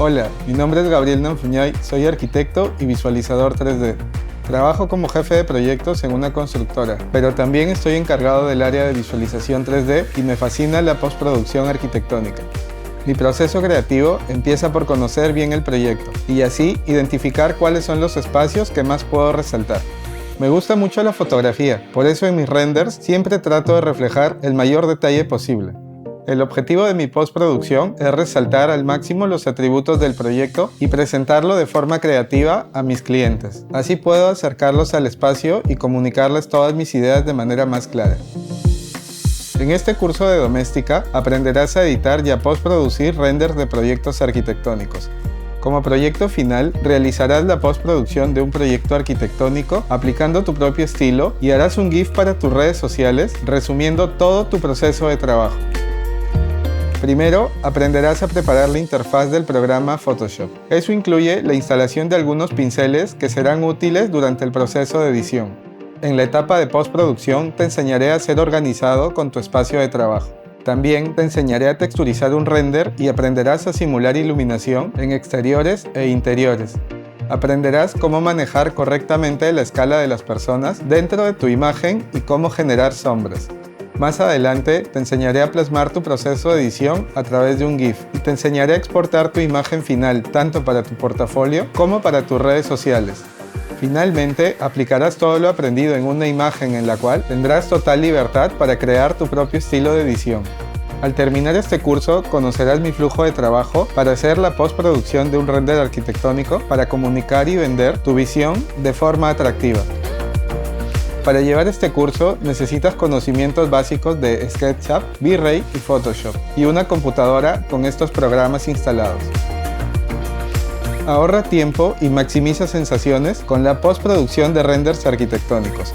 Hola, mi nombre es Gabriel Nanfuñay, soy arquitecto y visualizador 3D. Trabajo como jefe de proyectos en una constructora, pero también estoy encargado del área de visualización 3D y me fascina la postproducción arquitectónica. Mi proceso creativo empieza por conocer bien el proyecto y así identificar cuáles son los espacios que más puedo resaltar. Me gusta mucho la fotografía, por eso en mis renders siempre trato de reflejar el mayor detalle posible. El objetivo de mi postproducción es resaltar al máximo los atributos del proyecto y presentarlo de forma creativa a mis clientes. Así puedo acercarlos al espacio y comunicarles todas mis ideas de manera más clara. En este curso de doméstica aprenderás a editar y a postproducir renders de proyectos arquitectónicos. Como proyecto final, realizarás la postproducción de un proyecto arquitectónico aplicando tu propio estilo y harás un GIF para tus redes sociales resumiendo todo tu proceso de trabajo. Primero, aprenderás a preparar la interfaz del programa Photoshop. Eso incluye la instalación de algunos pinceles que serán útiles durante el proceso de edición. En la etapa de postproducción te enseñaré a ser organizado con tu espacio de trabajo. También te enseñaré a texturizar un render y aprenderás a simular iluminación en exteriores e interiores. Aprenderás cómo manejar correctamente la escala de las personas dentro de tu imagen y cómo generar sombras. Más adelante te enseñaré a plasmar tu proceso de edición a través de un GIF y te enseñaré a exportar tu imagen final tanto para tu portafolio como para tus redes sociales. Finalmente, aplicarás todo lo aprendido en una imagen en la cual tendrás total libertad para crear tu propio estilo de edición. Al terminar este curso, conocerás mi flujo de trabajo para hacer la postproducción de un render arquitectónico para comunicar y vender tu visión de forma atractiva. Para llevar este curso necesitas conocimientos básicos de SketchUp, V-Ray y Photoshop y una computadora con estos programas instalados. Ahorra tiempo y maximiza sensaciones con la postproducción de renders arquitectónicos.